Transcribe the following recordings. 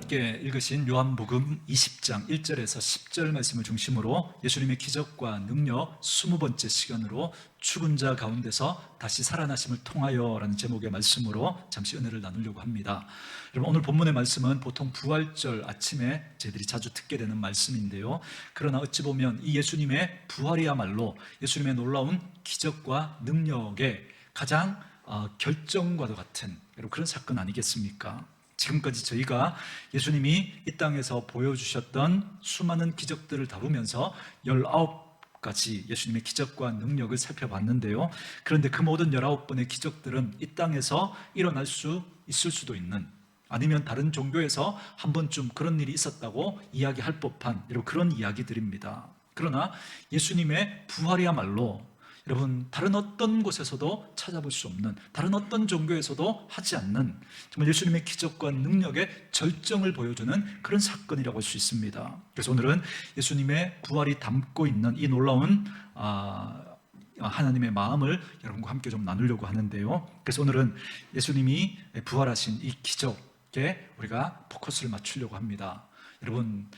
함께 읽으신 요한복음 20장 1절에서 10절 말씀을 중심으로 예수님의 기적과 능력 20번째 시간으로 죽은 자 가운데서 다시 살아나심을 통하여 라는 제목의 말씀으로 잠시 은혜를 나누려고 합니다. 여러분, 오늘 본문의 말씀은 보통 부활절 아침에 저희들이 자주 듣게 되는 말씀인데요, 그러나 어찌 보면 이 예수님의 부활이야말로 예수님의 놀라운 기적과 능력의 가장 결정과도 같은 그런 사건 아니겠습니까? 지금까지 저희가 예수님이 이 땅에서 보여주셨던 수많은 기적들을 다루면서 19가지 예수님의 기적과 능력을 살펴봤는데요, 그런데 그 모든 19번의 기적들은 이 땅에서 일어날 수 있을 수도 있는, 아니면 다른 종교에서 한 번쯤 그런 일이 있었다고 이야기할 법한 그런 이야기들입니다. 그러나 예수님의 부활이야말로 여러분, 다른 어떤 곳에서도 찾아볼 수 없는, 다른 어떤 종교에서도 하지 않는 정말 예수님의 기적과 능력의 절정을 보여주는 그런 사건이라고 할 수 있습니다. 그래서 오늘은 예수님의 부활이 담고 있는 이 놀라운 하나님의 마음을 여러분과 함께 좀 나누려고 하는데요, 그래서 오늘은 예수님이 부활하신 이 기적에 우리가 포커스를 맞추려고 합니다. 여러분,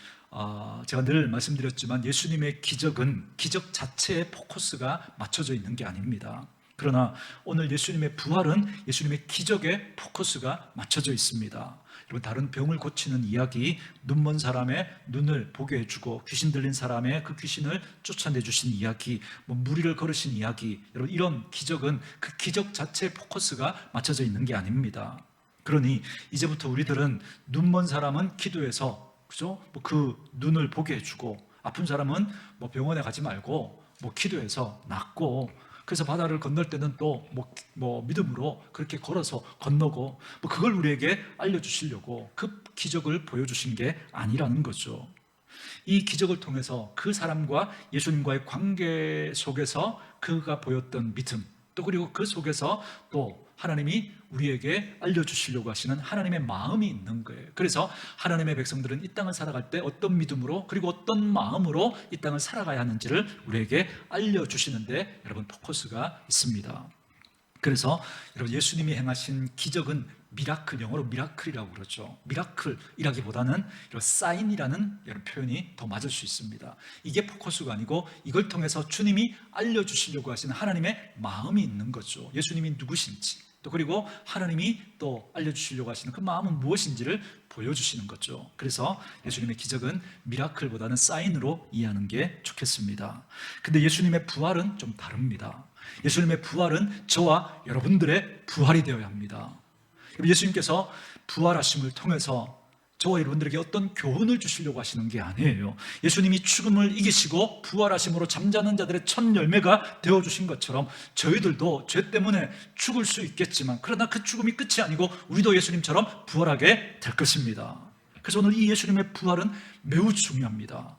제가 늘 말씀드렸지만 예수님의 기적은 기적 자체에 포커스가 맞춰져 있는 게 아닙니다. 그러나 오늘 예수님의 부활은 예수님의 기적에 포커스가 맞춰져 있습니다. 여러분, 다른 병을 고치는 이야기, 눈먼 사람의 눈을 보게 해주고 귀신 들린 사람의 그 귀신을 쫓아내주신 이야기, 무리를 걸으신 이야기, 여러분, 이런 기적은 그 기적 자체에 포커스가 맞춰져 있는 게 아닙니다. 그러니 이제부터 우리들은 눈먼 사람은 기도해서, 그죠? 그 눈을 보게 해주고, 아픈 사람은 병원에 가지 말고 기도해서 낫고, 그래서 바다를 건널 때는 또 믿음으로 그렇게 걸어서 건너고, 그걸 우리에게 알려주시려고 그 기적을 보여주신 게 아니라는 거죠. 이 기적을 통해서 그 사람과 예수님과의 관계 속에서 그가 보였던 믿음, 또 그리고 그 속에서 또 하나님이 우리에게 알려주시려고 하시는 하나님의 마음이 있는 거예요. 그래서 하나님의 백성들은 이 땅을 살아갈 때 어떤 믿음으로, 그리고 어떤 마음으로 이 땅을 살아가야 하는지를 우리에게 알려주시는데 여러분, 포커스가 있습니다. 그래서 여러분, 예수님이 행하신 기적은 미라클, 영어로 미라클이라고 그러죠. 미라클이라기보다는 사인이라는 표현이 더 맞을 수 있습니다. 이게 포커스가 아니고 이걸 통해서 주님이 알려주시려고 하시는 하나님의 마음이 있는 거죠. 예수님이 누구신지, 또 그리고 하나님이 또 알려주시려고 하시는 그 마음은 무엇인지를 보여주시는 거죠. 그래서 예수님의 기적은 미라클보다는 사인으로 이해하는 게 좋겠습니다. 근데 예수님의 부활은 좀 다릅니다. 예수님의 부활은 저와 여러분들의 부활이 되어야 합니다. 예수님께서 부활하심을 통해서 저와 여러분들에게 어떤 교훈을 주시려고 하시는 게 아니에요. 예수님이 죽음을 이기시고 부활하심으로 잠자는 자들의 첫 열매가 되어주신 것처럼 저희들도 죄 때문에 죽을 수 있겠지만, 그러나 그 죽음이 끝이 아니고 우리도 예수님처럼 부활하게 될 것입니다. 그래서 오늘 이 예수님의 부활은 매우 중요합니다.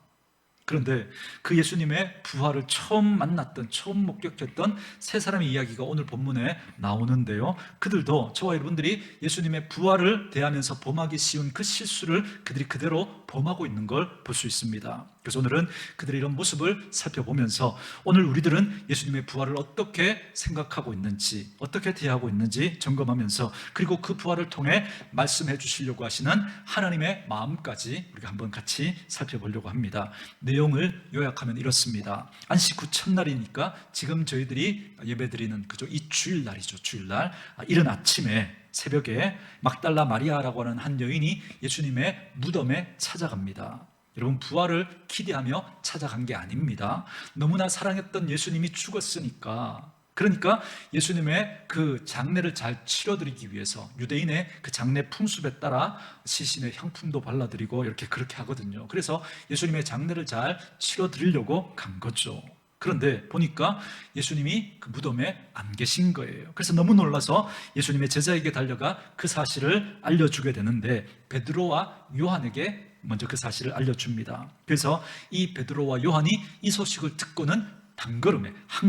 그런데 그 예수님의 부활을 처음 만났던, 처음 목격했던 세 사람의 이야기가 오늘 본문에 나오는데요, 그들도 저와 여러분들이 예수님의 부활을 대하면서 범하기 쉬운 그 실수를 그들이 그대로 범하고 있는 걸 볼 수 있습니다. 그래서 오늘은 그들의 이런 모습을 살펴보면서 오늘 우리들은 예수님의 부활을 어떻게 생각하고 있는지, 어떻게 대하고 있는지 점검하면서, 그리고 그 부활을 통해 말씀해 주시려고 하시는 하나님의 마음까지 우리가 한번 같이 살펴보려고 합니다. 내용을 요약하면 이렇습니다. 안식 후 첫날이니까 지금 저희들이 예배드리는 이 주일날이죠. 주일날 이른 아침에 새벽에 막달라 마리아라고 하는 한 여인이 예수님의 무덤에 찾아갑니다. 여러분, 부활을 기대하며 찾아간 게 아닙니다. 너무나 사랑했던 예수님이 죽었으니까, 그러니까 예수님의 그 장례를 잘 치러드리기 위해서 유대인의 그 장례 풍습에 따라 시신의 향품도 발라드리고 그렇게 하거든요. 그래서 예수님의 장례를 잘 치러드리려고 간 거죠. 그런데 보니까 예수님이 그 무덤에 안 계신 거예요. 그래서 너무 놀라서 예수님의 제자에게 달려가 그 사실을 알려주게 되는데, 베드로와 요한에게 먼저 그 사실을 알려줍니다. 그래서 이 베드로와 요한이 이 소식을 듣고는 한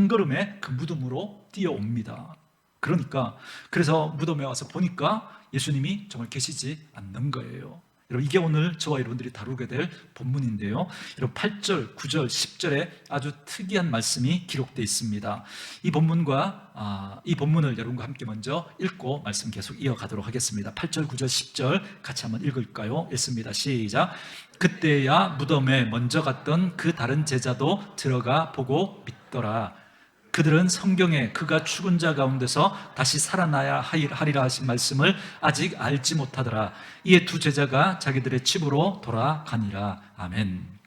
걸음에 그 무덤으로 뛰어옵니다. 그래서 무덤에 와서 보니까 예수님이 정말 계시지 않는 거예요. 여러분, 이게 오늘 저와 여러분들이 다루게 될 본문인데요. 여러분, 8절, 9절, 10절에 아주 특이한 말씀이 기록되어 있습니다. 이 본문을 여러분과 함께 먼저 읽고 말씀 계속 이어가도록 하겠습니다. 8절, 9절, 10절 같이 한번 읽을까요? 읽습니다. 시작. 그때야 무덤에 먼저 갔던 그 다른 제자도 들어가 보고 믿더라. 그들은 성경에 그가 죽은 자 가운데서 다시 살아나야 하리라 하신 말씀을 아직 알지 못하더라. 이에 두 제자가 자기들의 집으로 돌아가니라. 아멘.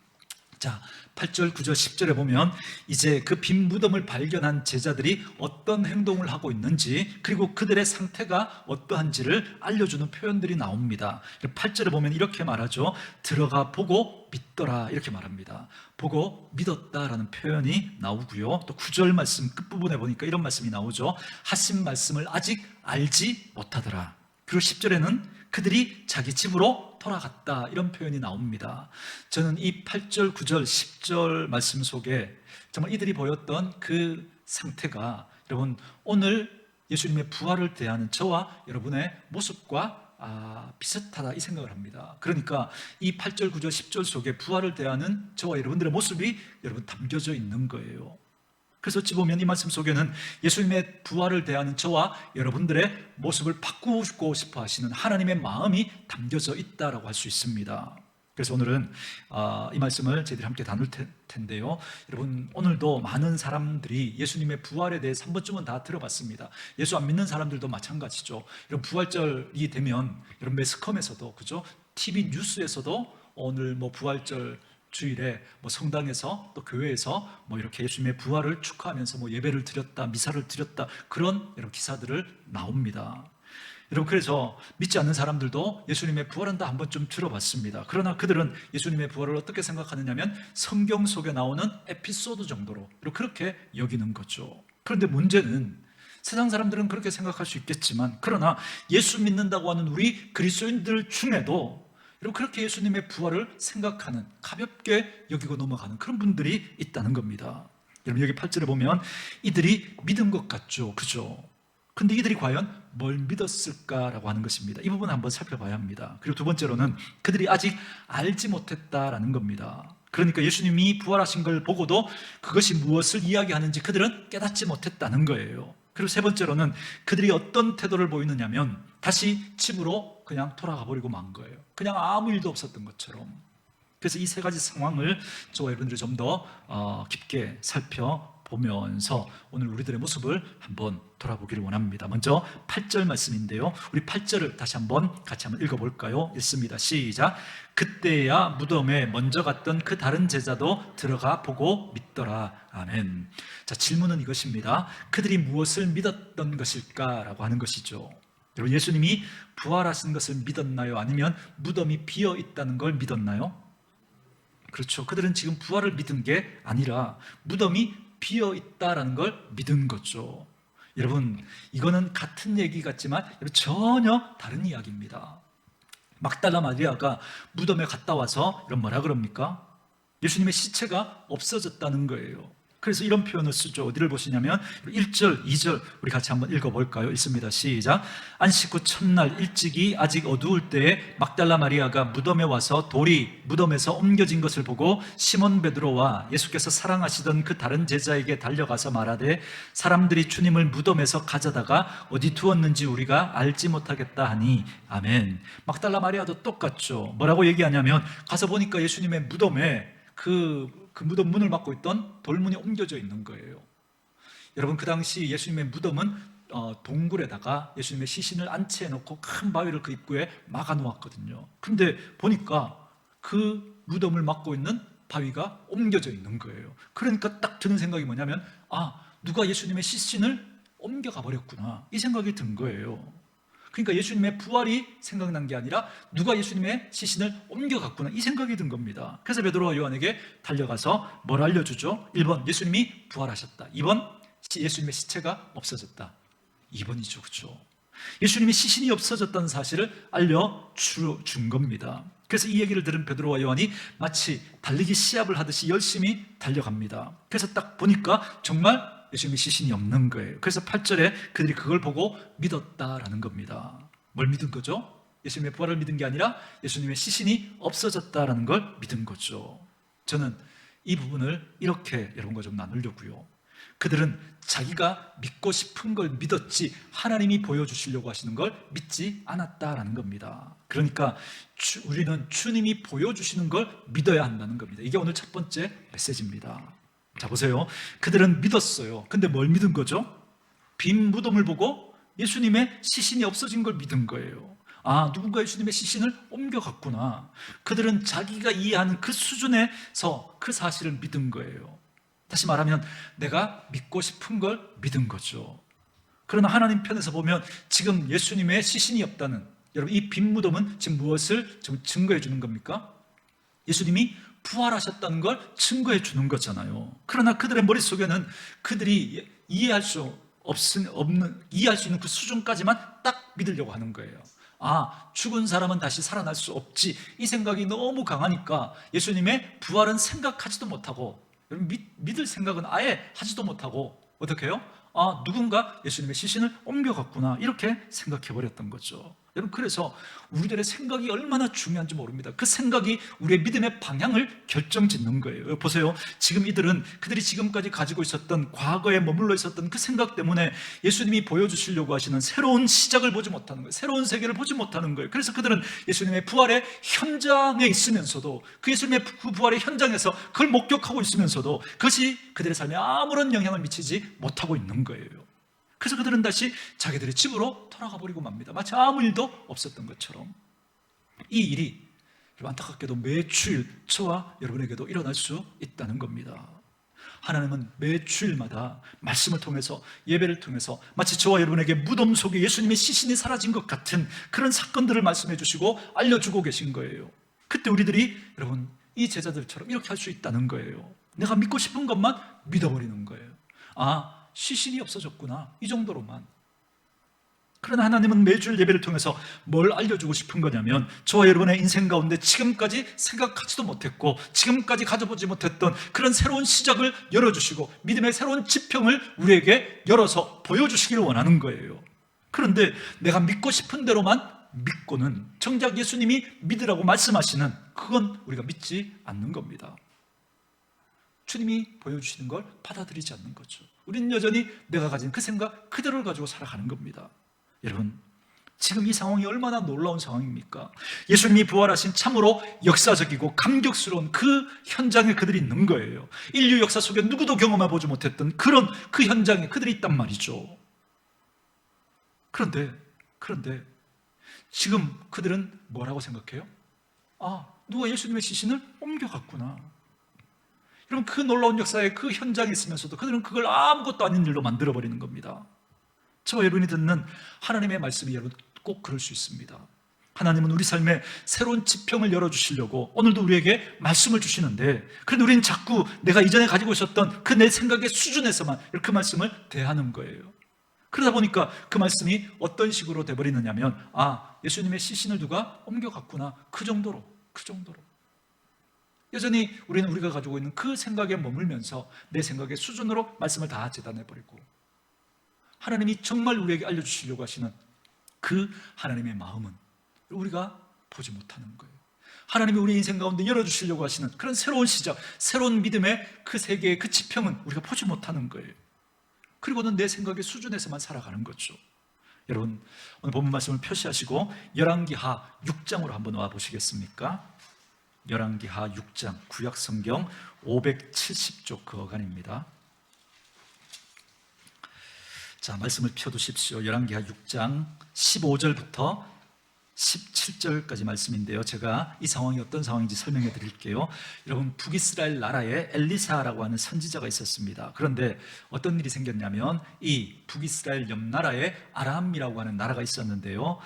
자, 8절, 9절, 10절에 보면 이제 그 빈 무덤을 발견한 제자들이 어떤 행동을 하고 있는지, 그리고 그들의 상태가 어떠한지를 알려주는 표현들이 나옵니다. 8절에 보면 이렇게 말하죠. 들어가 보고 믿더라, 이렇게 말합니다. 보고 믿었다라는 표현이 나오고요. 또 9절 말씀 끝부분에 보니까 이런 말씀이 나오죠. 하신 말씀을 아직 알지 못하더라. 그리고 10절에는 그들이 자기 집으로 돌아갔다, 이런 표현이 나옵니다. 저는 이 8절, 9절, 10절 말씀 속에 정말 이들이 보였던 그 상태가 여러분, 오늘 예수님의 부활을 대하는 저와 여러분의 모습과 비슷하다, 이 생각을 합니다. 그러니까 이 8절, 9절, 10절 속에 부활을 대하는 저와 여러분들의 모습이 여러분 담겨져 있는 거예요. 그래서 어찌 보면 이 말씀 속에는 예수님의 부활을 대하는 저와 여러분들의 모습을 바꾸고 싶어 하시는 하나님의 마음이 담겨져 있다라고 할 수 있습니다. 그래서 오늘은 이 말씀을 저희들이 함께 나눌 텐데요. 여러분, 오늘도 많은 사람들이 예수님의 부활에 대해서 한 번쯤은 다 들어봤습니다. 예수 안 믿는 사람들도 마찬가지죠. 여러분, 부활절이 되면 여러분 매스컴에서도, 그죠? TV 뉴스에서도 오늘 부활절 주일에 성당에서 또 교회에서 이렇게 예수님의 부활을 축하하면서 예배를 드렸다, 미사를 드렸다, 그런 여러 기사들을 나옵니다. 여러분, 그래서 믿지 않는 사람들도 예수님의 부활은 다 한 번쯤 들어봤습니다. 그러나 그들은 예수님의 부활을 어떻게 생각하느냐면 성경 속에 나오는 에피소드 정도로 그렇게 여기는 거죠. 그런데 문제는 세상 사람들은 그렇게 생각할 수 있겠지만, 그러나 예수 믿는다고 하는 우리 그리스도인들 중에도 여러분, 그렇게 예수님의 부활을 생각하는, 가볍게 여기고 넘어가는 그런 분들이 있다는 겁니다. 여러분, 여기 8절에 보면 이들이 믿은 것 같죠, 그죠? 근데 이들이 과연 뭘 믿었을까라고 하는 것입니다. 이 부분 한번 살펴봐야 합니다. 그리고 두 번째로는 그들이 아직 알지 못했다라는 겁니다. 그러니까 예수님이 부활하신 걸 보고도 그것이 무엇을 이야기하는지 그들은 깨닫지 못했다는 거예요. 그리고 세 번째로는 그들이 어떤 태도를 보이느냐면 다시 집으로 그냥 돌아가 버리고 만 거예요. 그냥 아무 일도 없었던 것처럼. 그래서 이 세 가지 상황을 저와 여러분들이 좀 더 깊게 살펴보면서 오늘 우리들의 모습을 한번 돌아보기를 원합니다. 먼저 8절 말씀인데요. 우리 8절을 다시 같이 한번 읽어볼까요? 읽습니다. 시작. 그때야 무덤에 먼저 갔던 그 다른 제자도 들어가 보고 믿더라. 아멘. 자, 질문은 이것입니다. 그들이 무엇을 믿었던 것일까라고 하는 것이죠. 여러분, 예수님이 부활하신 것을 믿었나요? 아니면 무덤이 비어 있다는 걸 믿었나요? 그렇죠. 그들은 지금 부활을 믿은 게 아니라 무덤이 비어 있다라는 걸 믿은 거죠. 여러분, 이거는 같은 얘기 같지만 전혀 다른 이야기입니다. 막달라 마리아가 무덤에 갔다 와서 뭐라 그럽니까? 예수님의 시체가 없어졌다는 거예요. 그래서 이런 표현을 쓰죠. 어디를 보시냐면 1절, 2절 우리 같이 한번 읽어볼까요? 읽습니다. 시작. 안식 후 첫날 일찍이 아직 어두울 때에 막달라 마리아가 무덤에 와서 돌이 무덤에서 옮겨진 것을 보고 시몬 베드로와 예수께서 사랑하시던 그 다른 제자에게 달려가서 말하되 사람들이 주님을 무덤에서 가져다가 어디 두었는지 우리가 알지 못하겠다 하니. 아멘. 막달라 마리아도 똑같죠. 뭐라고 얘기하냐면 가서 보니까 예수님의 무덤에 그 무덤 문을 막고 있던 돌문이 옮겨져 있는 거예요. 여러분, 그 당시 예수님의 무덤은 동굴에다가 예수님의 시신을 안치해 놓고 큰 바위를 그 입구에 막아 놓았거든요. 그런데 보니까 그 무덤을 막고 있는 바위가 옮겨져 있는 거예요. 그러니까 딱 드는 생각이 뭐냐면, 누가 예수님의 시신을 옮겨가 버렸구나, 이 생각이 든 거예요. 그러니까 예수님의 부활이 생각난 게 아니라 누가 예수님의 시신을 옮겨갔구나, 이 생각이 든 겁니다. 그래서 베드로와 요한에게 달려가서 뭘 알려주죠? 1번, 예수님이 부활하셨다. 2번, 예수님의 시체가 없어졌다. 2번이죠, 그렇죠? 예수님의 시신이 없어졌다는 사실을 알려준 겁니다. 그래서 이 얘기를 들은 베드로와 요한이 마치 달리기 시합을 하듯이 열심히 달려갑니다. 그래서 딱 보니까 정말 예수님의 시신이 없는 거예요. 그래서 8절에 그들이 그걸 보고 믿었다라는 겁니다. 뭘 믿은 거죠? 예수님의 부활을 믿은 게 아니라 예수님의 시신이 없어졌다라는 걸 믿은 거죠. 저는 이 부분을 이렇게 여러분과 좀 나누려고요. 그들은 자기가 믿고 싶은 걸 믿었지 하나님이 보여주시려고 하시는 걸 믿지 않았다라는 겁니다. 그러니까 우리는 주님이 보여주시는 걸 믿어야 한다는 겁니다. 이게 오늘 첫 번째 메시지입니다. 자, 보세요. 그들은 믿었어요. 근데 뭘 믿은 거죠? 빈 무덤을 보고 예수님의 시신이 없어진 걸 믿은 거예요. 아, 누군가 예수님의 시신을 옮겨갔구나. 그들은 자기가 이해하는 그 수준에서 그 사실을 믿은 거예요. 다시 말하면 내가 믿고 싶은 걸 믿은 거죠. 그러나 하나님 편에서 보면 지금 예수님의 시신이 없다는, 여러분 이 빈 무덤은 지금 무엇을 지금 증거해 주는 겁니까? 예수님이 부활하셨다는 걸 증거해 주는 거잖아요. 그러나 그들의 머릿속에는 그들이 이해할 수 있는 그 수준까지만 딱 믿으려고 하는 거예요. 아, 죽은 사람은 다시 살아날 수 없지, 이 생각이 너무 강하니까 예수님의 부활은 생각하지도 못하고, 여러분 믿을 생각은 아예 하지도 못하고 어떻게 해요? 아, 누군가 예수님의 시신을 옮겨갔구나, 이렇게 생각해 버렸던 거죠. 여러분, 그래서 우리들의 생각이 얼마나 중요한지 모릅니다. 그 생각이 우리의 믿음의 방향을 결정짓는 거예요. 보세요. 지금 그들이 지금까지 가지고 있었던, 과거에 머물러 있었던 그 생각 때문에 예수님이 보여주시려고 하시는 새로운 시작을 보지 못하는 거예요. 새로운 세계를 보지 못하는 거예요. 그래서 그들은 예수님의 부활의 현장에 있으면서도, 그 예수님의 그 부활의 현장에서 그걸 목격하고 있으면서도 그것이 그들의 삶에 아무런 영향을 미치지 못하고 있는 거예요. 그래서 그들은 다시 자기들의 집으로 돌아가 버리고 맙니다. 마치 아무 일도 없었던 것처럼. 이 일이 안타깝게도 매주일 저와 여러분에게도 일어날 수 있다는 겁니다. 하나님은 매주일마다 말씀을 통해서, 예배를 통해서 마치 저와 여러분에게 무덤 속에 예수님의 시신이 사라진 것 같은 그런 사건들을 말씀해 주시고 알려주고 계신 거예요. 그때 우리들이 여러분 이 제자들처럼 이렇게 할 수 있다는 거예요. 내가 믿고 싶은 것만 믿어버리는 거예요. 아, 시신이 없어졌구나, 이 정도로만. 그러나 하나님은 매주일 예배를 통해서 뭘 알려주고 싶은 거냐면, 저와 여러분의 인생 가운데 지금까지 생각하지도 못했고 지금까지 가져보지 못했던 그런 새로운 시작을 열어주시고 믿음의 새로운 지평을 우리에게 열어서 보여주시기를 원하는 거예요. 그런데 내가 믿고 싶은 대로만 믿고는 정작 예수님이 믿으라고 말씀하시는 그건 우리가 믿지 않는 겁니다. 주님이 보여주시는 걸 받아들이지 않는 거죠. 우리는 여전히 내가 가진 그 생각 그대로를 가지고 살아가는 겁니다. 여러분, 지금 이 상황이 얼마나 놀라운 상황입니까? 예수님이 부활하신 참으로 역사적이고 감격스러운 그 현장에 그들이 있는 거예요. 인류 역사 속에 누구도 경험해보지 못했던 그런 그 현장에 그들이 있단 말이죠. 그런데 지금 그들은 뭐라고 생각해요? 아, 누가 예수님의 시신을 옮겨갔구나. 여러분, 그 놀라운 역사의 그 현장에 있으면서도 그들은 그걸 아무것도 아닌 일로 만들어버리는 겁니다. 저와 여러분이 듣는 하나님의 말씀이 여러분 꼭 그럴 수 있습니다. 하나님은 우리 삶에 새로운 지평을 열어주시려고 오늘도 우리에게 말씀을 주시는데, 그런데 우리는 자꾸 내가 이전에 가지고 있었던 그 내 생각의 수준에서만 이렇게 말씀을 대하는 거예요. 그러다 보니까 그 말씀이 어떤 식으로 돼버리느냐면, 아, 예수님의 시신을 누가 옮겨갔구나, 그 정도로. 여전히 우리는 우리가 가지고 있는 그 생각에 머물면서 내 생각의 수준으로 말씀을 다 재단해버리고, 하나님이 정말 우리에게 알려주시려고 하시는 그 하나님의 마음은 우리가 보지 못하는 거예요. 하나님이 우리 인생 가운데 열어주시려고 하시는 그런 새로운 시작, 새로운 믿음의 그 세계의 그 지평은 우리가 보지 못하는 거예요. 그리고는 내 생각의 수준에서만 살아가는 거죠. 여러분, 오늘 본문 말씀을 표시하시고 열왕기하 6장으로 한번 와 보시겠습니까? 열왕기하 6장, 구약 성경 570쪽 그 어간입니다. 자, 말씀을 펴두십시오. 열왕기하 6장 15절부터 17절까지 말씀인데요, 제가 이 상황이 어떤 상황인지 설명해 드릴게요. 여러분, 북이스라엘 나라에 엘리사라고 하는 선지자가 있었습니다. 그런데 어떤 일이 생겼냐면, 이 북이스라엘 옆 나라에 아람이라고 하는 나라가 있었는데요,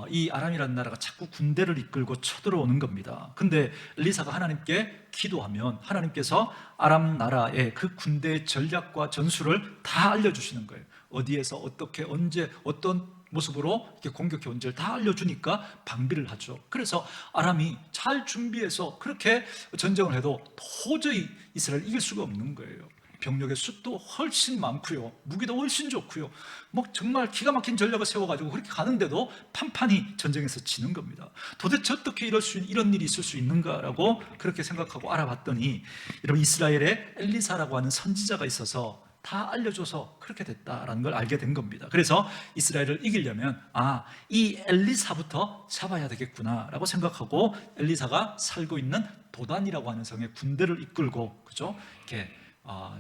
이 아람이라는 나라가 자꾸 군대를 이끌고 쳐들어오는 겁니다. 근데 엘리사가 하나님께 기도하면 하나님께서 아람 나라의 그 군대의 전략과 전술을 다 알려주시는 거예요. 어디에서 어떻게 언제 어떤 모습으로 이렇게 공격해 온지를 다 알려주니까 방비를 하죠. 그래서 아람이 잘 준비해서 그렇게 전쟁을 해도 도저히 이스라엘을 이길 수가 없는 거예요. 병력의 숫도 훨씬 많고요, 무기도 훨씬 좋고요, 뭐 정말 기가 막힌 전략을 세워가지고 그렇게 가는데도 판판이 전쟁에서 지는 겁니다. 도대체 어떻게 이런 일이 있을 수 있는가라고 그렇게 생각하고 알아봤더니, 여러분, 이스라엘에 엘리사라고 하는 선지자가 있어서 다 알려줘서 그렇게 됐다라는 걸 알게 된 겁니다. 그래서 이스라엘을 이기려면 이 엘리사부터 잡아야 되겠구나라고 생각하고, 엘리사가 살고 있는 도단이라고 하는 성에 군대를 이끌고, 그죠? 이렇게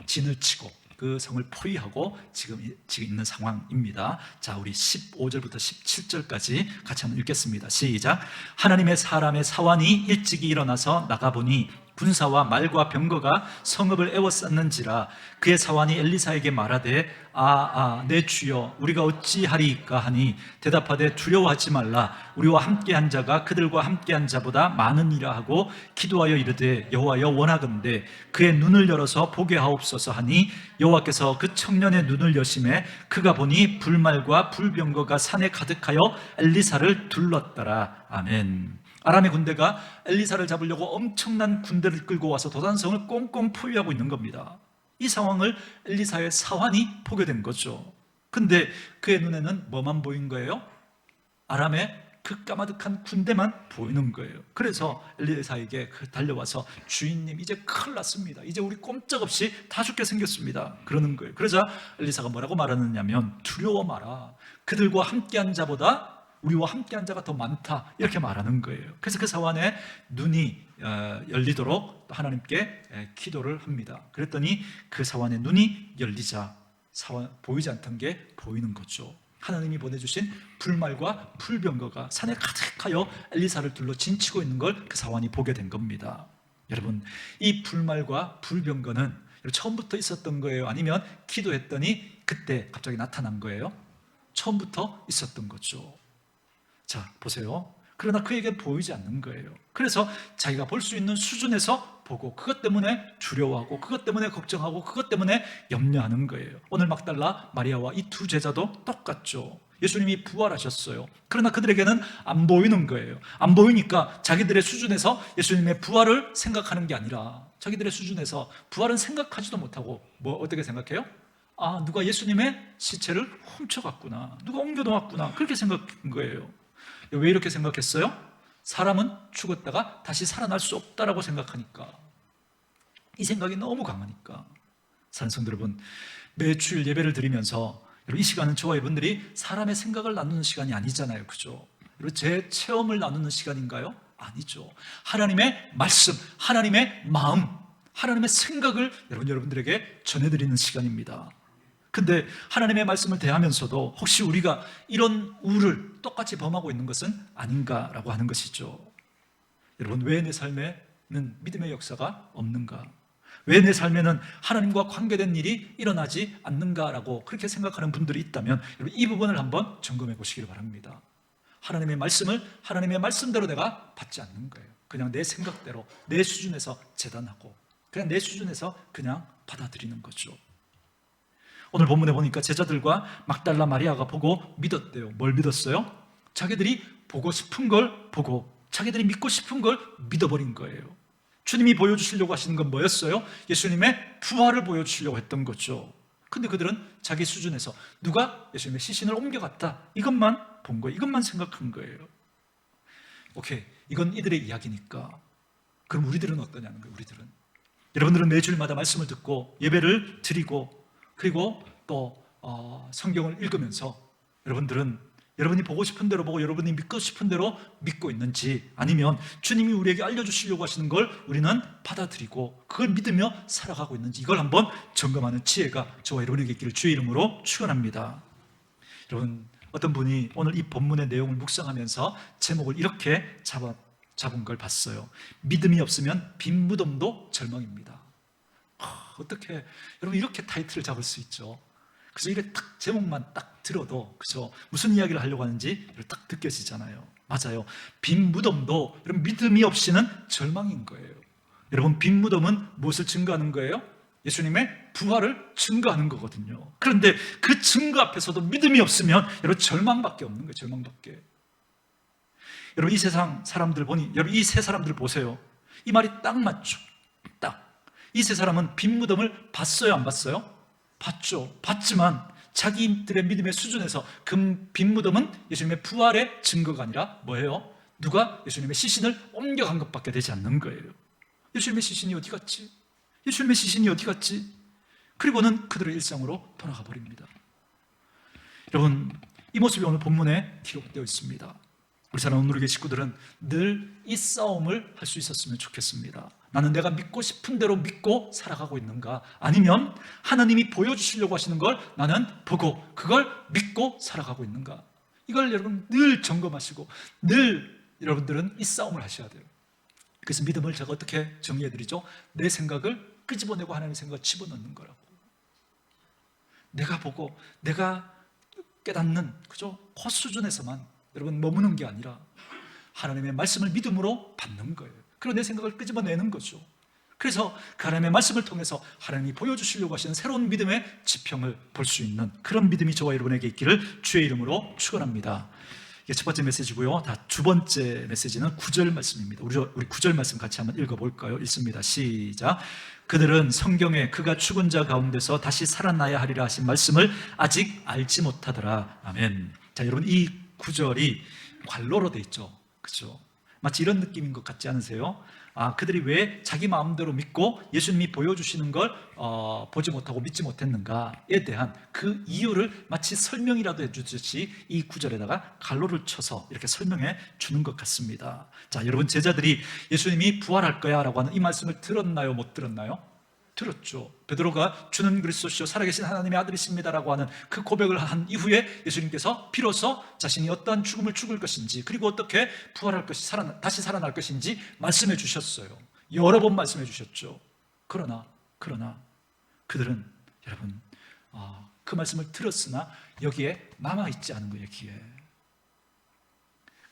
진을 치고 그 성을 포위하고 지금 있는 상황입니다. 자, 우리 15절부터 17절까지 같이 한번 읽겠습니다. 시작. 하나님의 사람의 사환이 일찍이 일어나서 나가보니 군사와 말과 병거가 성읍을 에워쌌는지라. 그의 사환이 엘리사에게 말하되 내 주여, 우리가 어찌하리이까 하니, 대답하되 두려워하지 말라. 우리와 함께한 자가 그들과 함께한 자보다 많으니라 하고 기도하여 이르되 여호와여, 원하건대 그의 눈을 열어서 보게 하옵소서 하니, 여호와께서 그 청년의 눈을 여심해 그가 보니 불말과 불병거가 산에 가득하여 엘리사를 둘렀더라. 아멘. 아람의 군대가 엘리사를 잡으려고 엄청난 군대를 끌고 와서 도단성을 꽁꽁 포위하고 있는 겁니다. 이 상황을 엘리사의 사환이 보게 된 거죠. 근데 그의 눈에는 뭐만 보인 거예요? 아람의 그 까마득한 군대만 보이는 거예요. 그래서 엘리사에게 달려와서 주인님, 이제 큰일 났습니다. 이제 우리 꼼짝없이 다 죽게 생겼습니다. 그러는 거예요. 그러자 엘리사가 뭐라고 말하느냐면, 두려워 마라. 그들과 함께한 자보다 우리와 함께한 자가 더 많다, 이렇게 말하는 거예요. 그래서 그 사환의 눈이 열리도록 하나님께 기도를 합니다. 그랬더니 그 사환의 눈이 열리자 보이지 않던 게 보이는 거죠. 하나님이 보내주신 불말과 불병거가 산에 가득하여 엘리사를 둘러 진치고 있는 걸 그 사환이 보게 된 겁니다. 여러분, 이 불말과 불병거는 처음부터 있었던 거예요? 아니면 기도했더니 그때 갑자기 나타난 거예요? 처음부터 있었던 거죠. 자, 보세요. 그러나 그에게 보이지 않는 거예요. 그래서 자기가 볼 수 있는 수준에서 보고, 그것 때문에 두려워하고, 그것 때문에 걱정하고, 그것 때문에 염려하는 거예요. 오늘 막달라 마리아와 이 두 제자도 똑같죠. 예수님이 부활하셨어요. 그러나 그들에게는 안 보이는 거예요. 안 보이니까 자기들의 수준에서 예수님의 부활을 생각하는 게 아니라, 자기들의 수준에서 부활은 생각하지도 못하고 어떻게 생각해요? 누가 예수님의 시체를 훔쳐갔구나, 누가 옮겨놓았구나, 그렇게 생각한 거예요. 왜 이렇게 생각했어요? 사람은 죽었다가 다시 살아날 수 없다라고 생각하니까, 이 생각이 너무 강하니까. 사랑하는 성도 여러분, 매주일 예배를 드리면서 이 시간은 저와 여러분들이 사람의 생각을 나누는 시간이 아니잖아요, 그죠? 제 체험을 나누는 시간인가요? 아니죠. 하나님의 말씀, 하나님의 마음, 하나님의 생각을 여러분들에게 전해드리는 시간입니다. 근데 하나님의 말씀을 대하면서도 혹시 우리가 이런 우를 똑같이 범하고 있는 것은 아닌가라고 하는 것이죠. 여러분, 왜 내 삶에는 믿음의 역사가 없는가? 왜 내 삶에는 하나님과 관계된 일이 일어나지 않는가라고 그렇게 생각하는 분들이 있다면, 여러분, 이 부분을 한번 점검해 보시길 바랍니다. 하나님의 말씀을 하나님의 말씀대로 내가 받지 않는 거예요. 그냥 내 생각대로, 내 수준에서 재단하고, 그냥 내 수준에서 그냥 받아들이는 거죠. 오늘 본문에 보니까 제자들과 막달라 마리아가 보고 믿었대요. 뭘 믿었어요? 자기들이 보고 싶은 걸 보고, 자기들이 믿고 싶은 걸 믿어버린 거예요. 주님이 보여주시려고 하시는 건 뭐였어요? 예수님의 부활을 보여주시려고 했던 거죠. 근데 그들은 자기 수준에서 누가 예수님의 시신을 옮겨갔다, 이것만 본 거예요. 이것만 생각한 거예요. 오케이, 이건 이들의 이야기니까. 그럼 우리들은 어떠냐는 거예요. 우리들은, 여러분들은 매주일마다 말씀을 듣고 예배를 드리고, 그리고 또 성경을 읽으면서 여러분이 보고 싶은 대로 보고 여러분이 믿고 싶은 대로 믿고 있는지, 아니면 주님이 우리에게 알려주시려고 하시는 걸 우리는 받아들이고 그걸 믿으며 살아가고 있는지, 이걸 한번 점검하는 지혜가 저와 여러분에게 있기를 주의 이름으로 축원합니다. 여러분, 어떤 분이 오늘 이 본문의 내용을 묵상하면서 제목을 이렇게 잡은 걸 봤어요. 믿음이 없으면 빈 무덤도 절망입니다. 어떻게 여러분 이렇게 타이틀을 잡을 수 있죠? 그래서 이게 딱 제목만 딱 들어도, 그죠? 무슨 이야기를 하려고 하는지 딱 느껴지잖아요. 맞아요. 빈 무덤도 여러분 믿음이 없이는 절망인 거예요. 여러분, 빈 무덤은 무엇을 증거하는 거예요? 예수님의 부활을 증거하는 거거든요. 그런데 그 증거 앞에서도 믿음이 없으면 여러분 절망밖에 없는 거예요. 절망밖에. 여러분, 이 세상 사람들 보니, 여러분 이 세 사람들 보세요. 이 말이 딱 맞죠. 딱 이 세 사람은 빈 무덤을 봤어요, 안 봤어요? 봤죠. 봤지만 자기들의 믿음의 수준에서 그 빈 무덤은 예수님의 부활의 증거가 아니라 뭐예요? 누가 예수님의 시신을 옮겨간 것밖에 되지 않는 거예요. 예수님의 시신이 어디 갔지? 예수님의 시신이 어디 갔지? 그리고는 그들의 일상으로 돌아가 버립니다. 여러분, 이 모습이 오늘 본문에 기록되어 있습니다. 우리 사랑하는 오늘의 식구들은 늘 이 싸움을 할 수 있었으면 좋겠습니다. 나는 내가 믿고 싶은 대로 믿고 살아가고 있는가? 아니면 하나님이 보여주시려고 하시는 걸 나는 보고 그걸 믿고 살아가고 있는가? 이걸 여러분 늘 점검하시고 늘 여러분들은 이 싸움을 하셔야 돼요. 그래서 믿음을 제가 어떻게 정리해드리죠? 내 생각을 끄집어내고 하나님의 생각을 집어넣는 거라고. 내가 보고 내가 깨닫는, 그죠? 그 수준에서만 여러분 머무는 게 아니라 하나님의 말씀을 믿음으로 받는 거예요. 그리고 내 생각을 끄집어내는 거죠. 그래서 그 하나님의 말씀을 통해서 하나님이 보여주시려고 하시는 새로운 믿음의 지평을 볼 수 있는 그런 믿음이 저와 여러분에게 있기를 주의 이름으로 축원합니다. 이게 첫 번째 메시지고요. 두 번째 메시지는 9절 말씀입니다. 우리 9절 말씀 같이 한번 읽어볼까요? 읽습니다. 시작. 그들은 성경에 그가 죽은 자 가운데서 다시 살아나야 하리라 하신 말씀을 아직 알지 못하더라. 아멘. 자, 여러분 이 9절이 관로로 돼 있죠. 그렇죠? 마치 이런 느낌인 것 같지 않으세요? 그들이 왜 자기 마음대로 믿고 예수님이 보여주시는 걸 보지 못하고 믿지 못했는가에 대한 그 이유를 마치 설명이라도 해주듯이 이 구절에다가 갈로를 쳐서 이렇게 설명해 주는 것 같습니다. 자, 여러분 제자들이 예수님이 부활할 거야 라고 하는 이 말씀을 들었나요? 못 들었나요? 들었죠. 베드로가 주는 그리스도시요 살아계신 하나님의 아들이십니다라고 하는 그 고백을 한 이후에 예수님께서 비로소 자신이 어떠한 죽음을 죽을 것인지 그리고 어떻게 부활할 것이 다시 살아날 것인지 말씀해 주셨어요. 여러 번 말씀해 주셨죠. 그러나 그들은 여러분 그 말씀을 들었으나 여기에 남아있지 않은 거예요. 여기에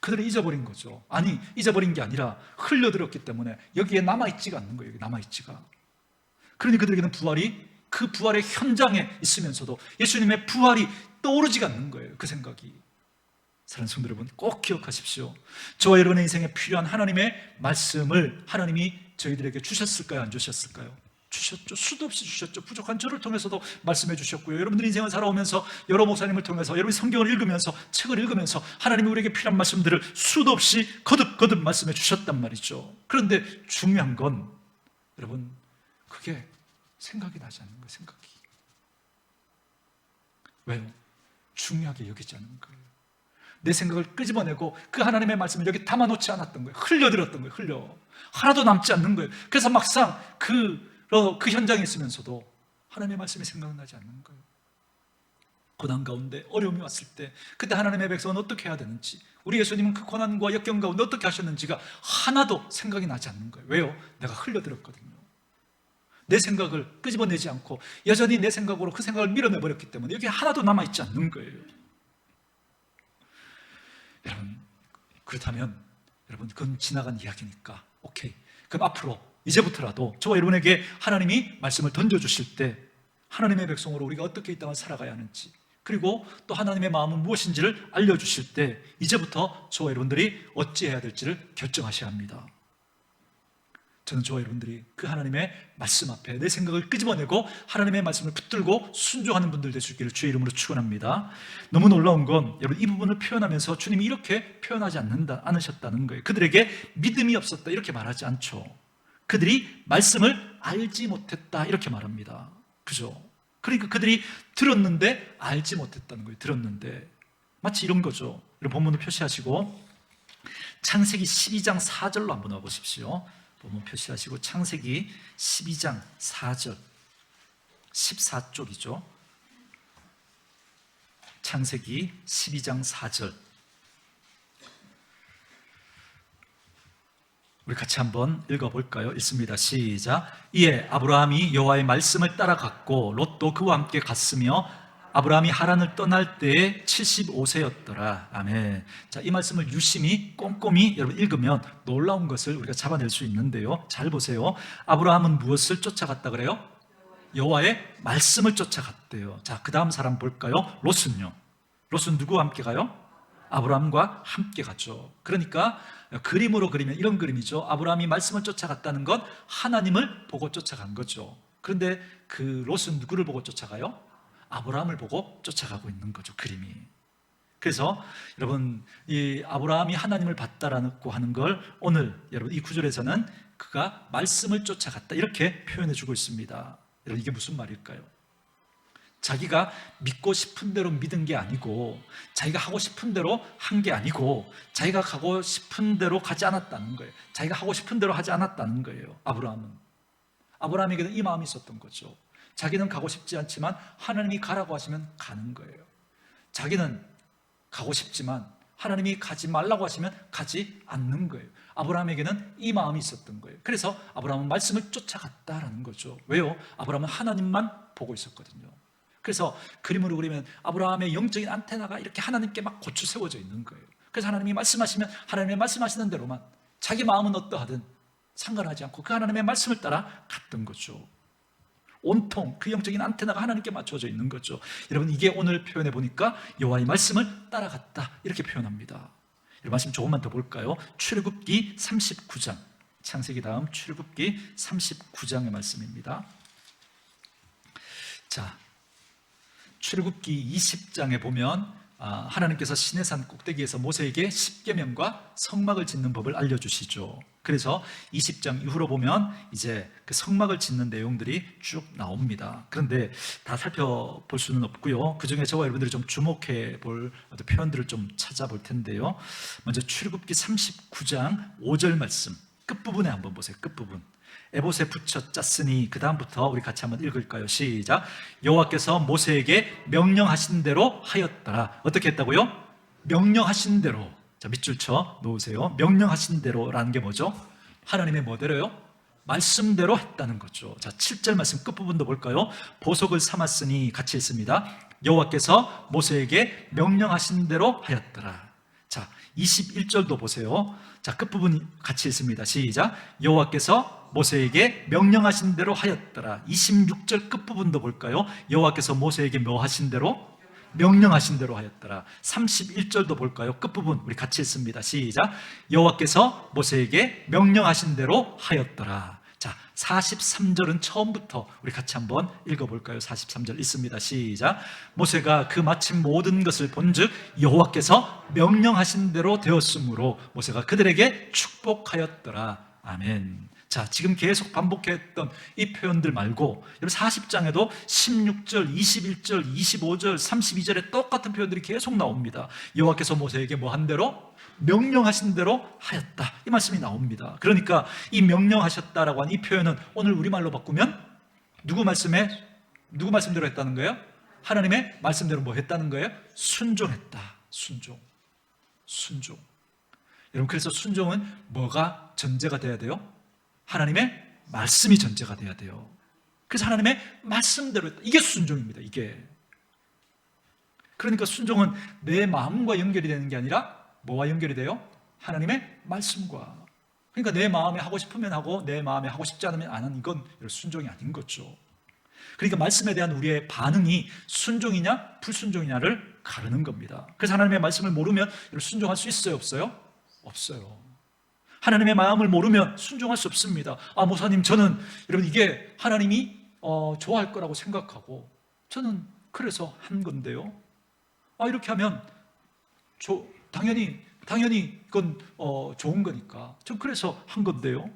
그들은 잊어버린 거죠. 아니, 잊어버린 게 아니라 흘려들었기 때문에 여기에 남아있지가 않는 거예요. 여기 남아있지가. 그러니 그들에게는 그 부활의 현장에 있으면서도 예수님의 부활이 떠오르지가 않는 거예요. 그 생각이. 사랑하는 성도 여러분, 꼭 기억하십시오. 저와 여러분의 인생에 필요한 하나님의 말씀을 하나님이 저희들에게 주셨을까요? 안 주셨을까요? 주셨죠. 수도 없이 주셨죠. 부족한 저를 통해서도 말씀해 주셨고요. 여러분들 인생을 살아오면서 여러 목사님을 통해서 여러분이 성경을 읽으면서 책을 읽으면서 하나님이 우리에게 필요한 말씀들을 수도 없이 거듭 말씀해 주셨단 말이죠. 그런데 중요한 건 여러분 그게 생각이 나지 않는 거예요. 생각이. 왜요? 중요하게 여기지 않는 거예요. 내 생각을 끄집어내고 그 하나님의 말씀을 여기 담아놓지 않았던 거예요. 흘려들었던 거예요. 하나도 남지 않는 거예요. 그래서 막상 그 현장에 있으면서도 하나님의 말씀이 생각나지 않는 거예요. 고난 가운데 어려움이 왔을 때 그때 하나님의 백성은 어떻게 해야 되는지, 우리 예수님은 그 고난과 역경 가운데 어떻게 하셨는지가 하나도 생각이 나지 않는 거예요. 왜요? 내가 흘려들었거든요. 내 생각을 끄집어내지 않고 여전히 내 생각으로 그 생각을 밀어내버렸기 때문에 여기 하나도 남아있지 않는 거예요. 여러분, 그렇다면 여러분 그건 지나간 이야기니까 오케이. 그럼 앞으로 이제부터라도 저와 여러분에게 하나님이 말씀을 던져주실 때 하나님의 백성으로 우리가 어떻게 이 땅을 살아가야 하는지, 그리고 또 하나님의 마음은 무엇인지를 알려주실 때 이제부터 저와 여러분들이 어찌해야 될지를 결정하셔야 합니다. 저는 저와 여러분들이 그 하나님의 말씀 앞에 내 생각을 끄집어내고 하나님의 말씀을 붙들고 순종하는 분들 될 수 있기를 주의 이름으로 축원합니다. 너무 놀라운 건 여러분 이 부분을 표현하면서 주님이 이렇게 표현하지 않으셨다는 거예요. 그들에게 믿음이 없었다 이렇게 말하지 않죠. 그들이 말씀을 알지 못했다 이렇게 말합니다. 그죠? 그러니까 그들이 들었는데 알지 못했다는 거예요. 들었는데 마치 이런 거죠. 여러분 본문을 표시하시고 창세기 12장 4절로 한번 와보십시오. 본문 표시하시고 창세기 12장 4절 14쪽이죠. 창세기 12장 4절 우리 같이 한번 읽어볼까요? 읽습니다. 시작. 이에 아브라함이 여호와의 말씀을 따라갔고 롯도 그와 함께 갔으며 아브라함이 하란을 떠날 때에 75세였더라. 아멘. 자, 이 말씀을 유심히 꼼꼼히 여러분 읽으면 놀라운 것을 우리가 잡아낼 수 있는데요. 잘 보세요. 아브라함은 무엇을 쫓아갔다 그래요? 여호와의 말씀을 쫓아갔대요. 자, 그 다음 사람 볼까요? 롯은요. 롯은 누구와 함께 가요? 아브라함과 함께 갔죠. 그러니까 그림으로 그리면 이런 그림이죠. 아브라함이 말씀을 쫓아갔다는 건 하나님을 보고 쫓아간 거죠. 그런데 그 롯은 누구를 보고 쫓아가요? 아브라함을 보고 쫓아가고 있는 거죠, 그림이. 그래서 여러분, 이 아브라함이 하나님을 봤다라고 하는 걸 오늘 여러분 이 구절에서는 그가 말씀을 쫓아갔다 이렇게 표현해 주고 있습니다. 여러분, 이게 무슨 말일까요? 자기가 믿고 싶은 대로 믿은 게 아니고, 자기가 하고 싶은 대로 한 게 아니고, 자기가 가고 싶은 대로 가지 않았다는 거예요. 자기가 하고 싶은 대로 하지 않았다는 거예요. 아브라함에게는 이 마음이 있었던 거죠. 자기는 가고 싶지 않지만 하나님이 가라고 하시면 가는 거예요. 자기는 가고 싶지만 하나님이 가지 말라고 하시면 가지 않는 거예요. 아브라함에게는 이 마음이 있었던 거예요. 그래서 아브라함은 말씀을 쫓아갔다라는 거죠. 왜요? 아브라함은 하나님만 보고 있었거든요. 그래서 그림으로 그리면 아브라함의 영적인 안테나가 이렇게 하나님께 막 고추 세워져 있는 거예요. 그래서 하나님이 말씀하시면 하나님의 말씀하시는 대로만, 자기 마음은 어떠하든 상관하지 않고 그 하나님의 말씀을 따라 갔던 거죠. 온통 그 영적인 안테나가 하나님께 맞춰져 있는 거죠. 여러분, 이게 오늘 표현해 보니까 여호와의 말씀을 따라갔다 이렇게 표현합니다. 이 말씀 조금만 더 볼까요? 출애굽기 39장, 창세기 다음 출애굽기 39장의 말씀입니다. 자, 출애굽기 20장에 보면 하나님께서 시내산 꼭대기에서 모세에게 십계명과 성막을 짓는 법을 알려주시죠. 그래서 20장 이후로 보면 이제 그 성막을 짓는 내용들이 쭉 나옵니다. 그런데 다 살펴볼 수는 없고요. 그 중에 저와 여러분들이 좀 주목해 볼 표현들을 좀 찾아볼 텐데요. 먼저 출애굽기 39장 5절 말씀 끝부분에 한번 보세요. 끝부분. 에봇에 붙여 짰으니, 그 다음부터 우리 같이 한번 읽을까요? 시작. 여호와께서 모세에게 명령하신 대로 하였더라. 어떻게 했다고요? 명령하신 대로. 자, 밑줄 쳐 놓으세요. 명령하신 대로라는 게 뭐죠? 하나님의 뭐대로요? 말씀대로 했다는 거죠. 자, 7절 말씀 끝부분도 볼까요? 보석을 삼았으니, 같이 읽습니다. 여호와께서 모세에게 명령하신 대로 하였더라. 자, 21절도 보세요. 자, 끝부분 같이 읽습니다. 시작. 여호와께서 모세에게 명령하신 대로 하였더라. 26절 끝부분도 볼까요? 여호와께서 모세에게 뭐 하신 대로? 명령하신 대로 하였더라. 31절도 볼까요? 끝부분 우리 같이 읽습니다. 시작. 여호와께서 모세에게 명령하신 대로 하였더라. 자, 43절은 처음부터 우리 같이 한번 읽어볼까요? 43절 읽습니다. 시작. 모세가 그 마침 모든 것을 본즉 여호와께서 명령하신 대로 되었으므로 모세가 그들에게 축복하였더라. 아멘. 자, 지금 계속 반복했던 이 표현들 말고 여러분 40장에도 16절, 21절, 25절, 32절에 똑같은 표현들이 계속 나옵니다. 여호와께서 모세에게 뭐 한 대로? 명령하신 대로 하였다. 이 말씀이 나옵니다. 그러니까 이 명령하셨다라고 하는 이 표현은 오늘 우리말로 바꾸면 누구 말씀대로 했다는 거예요? 하나님의 말씀대로 뭐 했다는 거예요? 순종했다. 순종. 여러분, 그래서 순종은 뭐가 전제가 돼야 돼요? 하나님의 말씀이 전제가 돼야 돼요. 그래서 하나님의 말씀대로 했다. 이게 순종입니다. 이게. 그러니까 순종은 내 마음과 연결이 되는 게 아니라 뭐와 연결이 돼요? 하나님의 말씀과. 그러니까 내 마음에 하고 싶으면 하고 내 마음에 하고 싶지 않으면 안 하는 건 순종이 아닌 거죠. 그러니까 말씀에 대한 우리의 반응이 순종이냐 불순종이냐를 가르는 겁니다. 그래서 하나님의 말씀을 모르면 순종할 수 있어요? 없어요? 없어요. 하나님의 마음을 모르면 순종할 수 없습니다. 목사님, 저는 여러분 이게 하나님이 좋아할 거라고 생각하고 저는 그래서 한 건데요. 이렇게 하면 당연히 그건 좋은 거니까 전 그래서 한 건데요.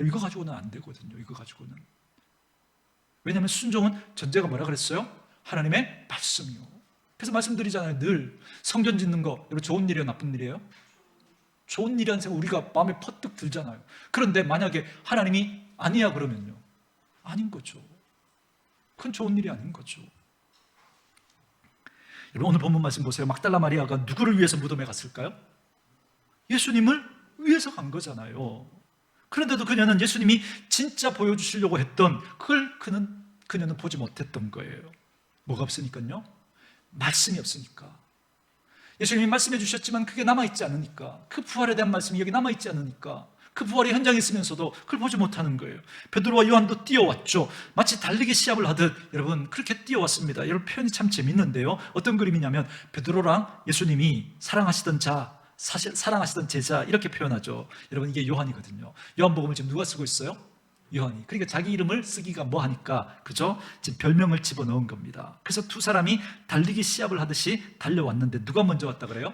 이거 가지고는 안 되거든요. 이거 가지고는. 왜냐하면 순종은 전제가 뭐라 그랬어요? 하나님의 말씀이요. 그래서 말씀드리잖아요. 늘 성전 짓는 거 여러분 좋은 일이에요? 나쁜 일이에요? 좋은 일이라는 생각 우리가 마음에 퍼뜩 들잖아요. 그런데 만약에 하나님이 아니야 그러면요, 아닌 거죠. 그건 좋은 일이 아닌 거죠. 여러분, 오늘 본문 말씀 보세요. 막달라 마리아가 누구를 위해서 무덤에 갔을까요? 예수님을 위해서 간 거잖아요. 그런데도 그녀는 예수님이 진짜 보여주시려고 했던 그걸 그녀는 보지 못했던 거예요. 뭐가 없으니까요? 말씀이 없으니까. 예수님이 말씀해 주셨지만 그게 남아있지 않으니까, 그 부활에 대한 말씀이 여기 남아있지 않으니까 그 부활의 현장에 있으면서도 그걸 보지 못하는 거예요. 베드로와 요한도 뛰어왔죠. 마치 달리기 시합을 하듯 여러분 그렇게 뛰어왔습니다. 여러분 표현이 참 재밌는데요. 어떤 그림이냐면 베드로랑 예수님이 사랑하시던 자, 사실 사랑하시던 제자 이렇게 표현하죠. 여러분 이게 요한이거든요. 요한복음을 지금 누가 쓰고 있어요? 요한이. 그러니까 자기 이름을 쓰기가 뭐 하니까 그죠? 지금 별명을 집어넣은 겁니다. 그래서 두 사람이 달리기 시합을 하듯이 달려왔는데 누가 먼저 왔다 그래요?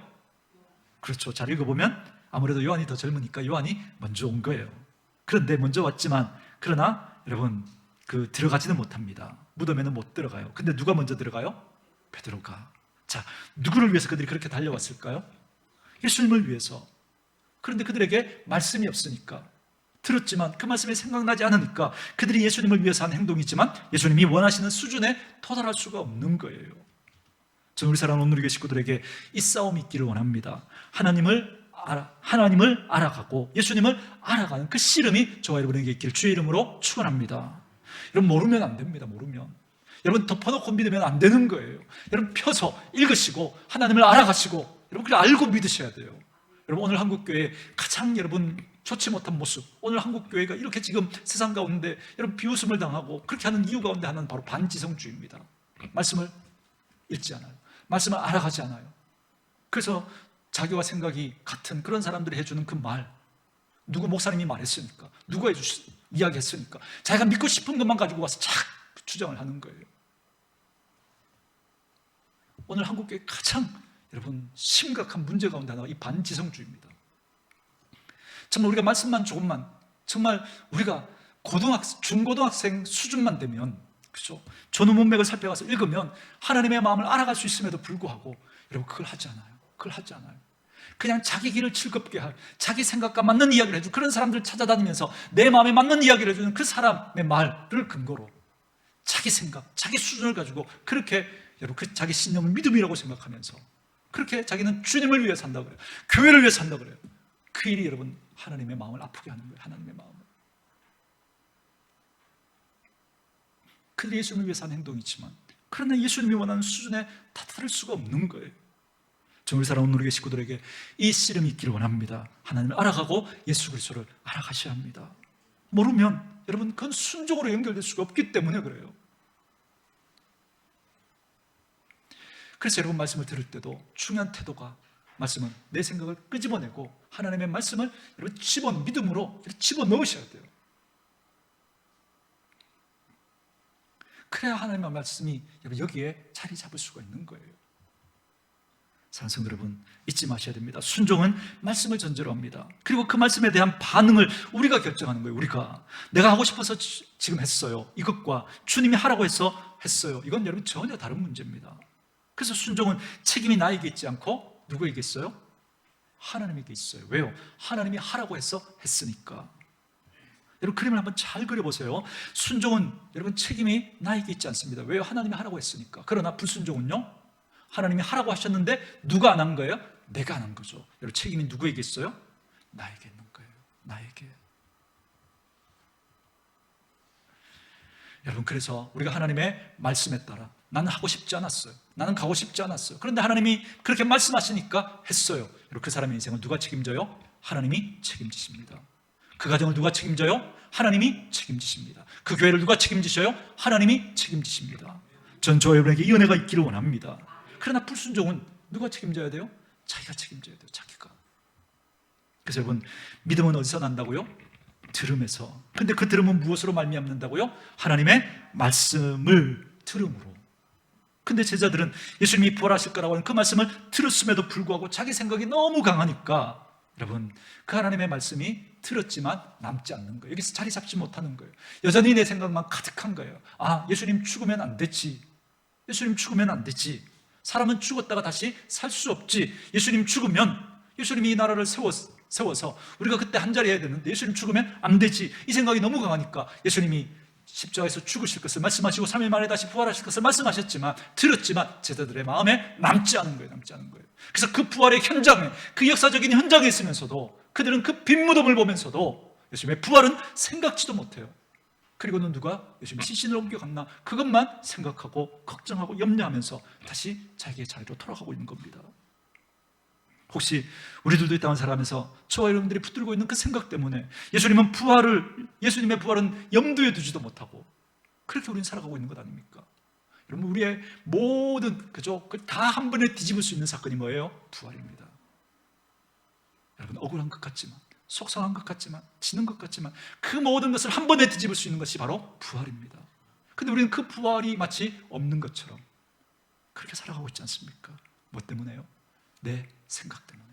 그렇죠. 잘 읽어보면 아무래도 요한이 더 젊으니까 요한이 먼저 온 거예요. 그런데 먼저 왔지만 그러나 여러분 들어가지는 못합니다. 무덤에는 못 들어가요. 근데 누가 먼저 들어가요? 베드로가. 자, 누구를 위해서 그들이 그렇게 달려왔을까요? 예수님을 위해서. 그런데 그들에게 말씀이 없으니까, 들었지만 그 말씀이 생각나지 않으니까 그들이 예수님을 위해서 한 행동이지만 예수님이 원하시는 수준에 도달할 수가 없는 거예요. 저는 우리 사랑하는 오늘의 식구들에게 이 싸움이 있기를 원합니다. 하나님을 알아가고 예수님을 알아가는 그 씨름이 저와 여러분에게 있기를 주의 이름으로 축원합니다. 여러분 모르면 안 됩니다. 모르면 여러분 덮어놓고 믿으면 안 되는 거예요. 여러분 펴서 읽으시고 하나님을 알아가시고 여러분 그걸 알고 믿으셔야 돼요. 여러분 오늘 한국교회 가장 여러분 좋지 못한 모습, 오늘 한국교회가 이렇게 지금 세상 가운데 여러분 비웃음을 당하고 그렇게 하는 이유 가운데 하나는 바로 반지성주의입니다. 말씀을 읽지 않아요. 말씀을 알아가지 않아요. 그래서 자기와 생각이 같은 그런 사람들이 해주는 그 말, 누구 목사님이 말했으니까, 누가 이야기했으니까 자기가 믿고 싶은 것만 가지고 와서 착 주장을 하는 거예요. 오늘 한국교회 가장 여러분 심각한 문제 가운데 하나가 이 반지성주의입니다. 정말 우리가 말씀만 조금만, 정말 우리가 중고등학생 수준만 되면, 그렇죠? 전후 문맥을 살펴가서 읽으면 하나님의 마음을 알아갈 수 있음에도 불구하고 여러분 그걸 하지 않아요. 그걸 하지 않아요. 그냥 자기 길을 즐겁게 할, 자기 생각과 맞는 이야기를 해주고 그런 사람들을 찾아다니면서 내 마음에 맞는 이야기를 해주는 그 사람의 말을 근거로 자기 생각, 자기 수준을 가지고 그렇게 여러분 그 자기 신념을 믿음이라고 생각하면서 그렇게 자기는 주님을 위해 산다고 그래요. 교회를 위해 산다고 그래요. 그 일이 여러분 하나님의 마음을 아프게 하는 거예요. 하나님의 마음을. 그들이 예수님을 위해서 하는 행동이지만 그러나 예수님이 원하는 수준에 다다를 수가 없는 거예요. 저 우리 사랑하는 우리 식구들에게 이 씨름이 있기를 원합니다. 하나님을 알아가고 예수 그리스도를 알아가셔야 합니다. 모르면 여러분 그건 순종으로 연결될 수가 없기 때문에 그래요. 그래서 여러분 말씀을 들을 때도 중요한 태도가, 말씀은 내 생각을 끄집어내고 하나님의 말씀을 여러분 믿음으로 집어넣으셔야 돼요. 그래야 하나님의 말씀이 여기에 자리 잡을 수가 있는 거예요. 사랑하는 성도 여러분, 잊지 마셔야 됩니다. 순종은 말씀을 전제로 합니다. 그리고 그 말씀에 대한 반응을 우리가 결정하는 거예요. 우리가 내가 하고 싶어서 지금 했어요. 이것과 주님이 하라고 해서 했어요. 이건 여러분 전혀 다른 문제입니다. 그래서 순종은 책임이 나에게 있지 않고 누구에게 있어요? 하나님에게 있어요. 왜요? 하나님이 하라고 해서 했으니까. 여러분 그림을 한번 잘 그려보세요. 순종은 여러분 책임이 나에게 있지 않습니다. 왜요? 하나님이 하라고 했으니까. 그러나 불순종은요? 하나님이 하라고 하셨는데 누가 안 한 거예요? 내가 안 한 거죠. 여러분 책임이 누구에게 있어요? 나에게 있는 거예요. 나에게. 여러분 그래서 우리가 하나님의 말씀에 따라 나는 하고 싶지 않았어요. 나는 가고 싶지 않았어요. 그런데 하나님이 그렇게 말씀하시니까 했어요. 여러분 그 사람의 인생을 누가 책임져요? 하나님이 책임지십니다. 그 가정을 누가 책임져요? 하나님이 책임지십니다. 그 교회를 누가 책임지셔요? 하나님이 책임지십니다. 전 저와 여러분에게 이 은혜가 있기를 원합니다. 그러나 불순종은 누가 책임져야 돼요? 자기가 책임져야 돼요. 자기가. 그래서 여러분 믿음은 어디서 난다고요? 들음에서. 근데 그 들음은 무엇으로 말미암는다고요? 하나님의 말씀을 들음으로. 근데 제자들은 예수님이 부활하실 거라고 하는 그 말씀을 들었음에도 불구하고 자기 생각이 너무 강하니까 여러분 그 하나님의 말씀이 들었지만 남지 않는 거예요. 여기서 자리 잡지 못하는 거예요. 여전히 내 생각만 가득한 거예요. 아, 예수님 죽으면 안 되지. 예수님 죽으면 안 되지. 사람은 죽었다가 다시 살 수 없지. 예수님 죽으면 예수님이 이 나라를 세워서 우리가 그때 한자리 해야 되는데 예수님 죽으면 안 되지. 이 생각이 너무 강하니까 예수님이 십자가에서 죽으실 것을 말씀하시고 3일 만에 다시 부활하실 것을 말씀하셨지만 들었지만 제자들의 마음에 남지 않은 거예요. 남지 않은 거예요. 그래서 그 부활의 현장에, 그 역사적인 현장에 있으면서도 그들은 그 빈 무덤을 보면서도 예수님의 부활은 생각지도 못해요. 그리고는 누가 예수님이 시신을 옮겨갔나 그것만 생각하고 걱정하고 염려하면서 다시 자기의 자리로 돌아가고 있는 겁니다. 혹시 우리들도 이 땅을 살아가면서 저와 여러분들이 붙들고 있는 그 생각 때문에 예수님의 부활은 염두에 두지도 못하고 그렇게 우리는 살아가고 있는 것 아닙니까? 여러분, 우리의 모든 다 한 번에 뒤집을 수 있는 사건이 뭐예요? 부활입니다. 여러분, 억울한 것 같지만, 속상한 것 같지만, 지는 것 같지만 그 모든 것을 한 번에 뒤집을 수 있는 것이 바로 부활입니다. 근데 우리는 그 부활이 마치 없는 것처럼 그렇게 살아가고 있지 않습니까? 뭐 때문에요? 내 생각 때문에.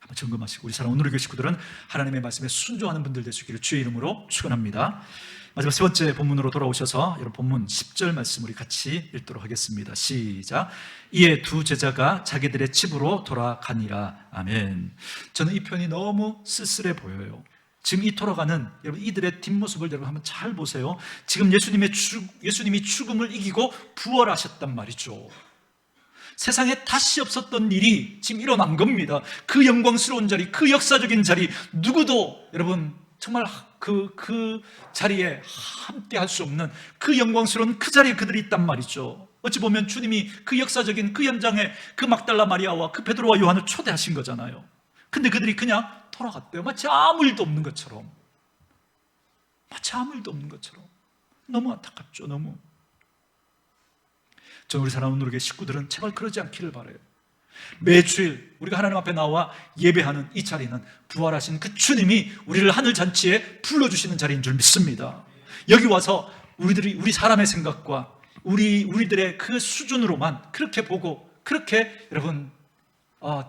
한번 점검하시고, 우리 사랑하는 오늘의 교회 식구들은 하나님의 말씀에 순종하는 분들 되시기를 주의 이름으로 축원합니다. 마지막 세 번째 본문으로 돌아오셔서 여러분, 본문 10절 말씀 우리 같이 읽도록 하겠습니다. 시작. 이에 두 제자가 자기들의 집으로 돌아가니라. 아멘. 저는 이 표현이 너무 쓸쓸해 보여요. 지금 이 돌아가는 여러분, 이들의 뒷모습을 여러분 한번 잘 보세요. 지금 예수님이 죽음을 이기고 부활하셨단 말이죠. 세상에 다시 없었던 일이 지금 일어난 겁니다. 그 영광스러운 자리, 그 역사적인 자리, 누구도 여러분 정말 그 자리에 함께 할 수 없는 그 영광스러운 그 자리에 그들이 있단 말이죠. 어찌 보면 주님이 그 역사적인 그 현장에 그 막달라 마리아와 그 베드로와 요한을 초대하신 거잖아요. 근데 그들이 그냥 돌아갔대요. 마치 아무 일도 없는 것처럼. 마치 아무 일도 없는 것처럼. 너무 안타깝죠. 너무. 저 우리 사랑하는 우리 식구들은 제발 그러지 않기를 바라요. 매주일 우리가 하나님 앞에 나와 예배하는 이 자리는 부활하신 그 주님이 우리를 하늘 잔치에 불러주시는 자리인 줄 믿습니다. 여기 와서 우리 사람의 생각과 우리들의 그 수준으로만 그렇게 보고 그렇게 여러분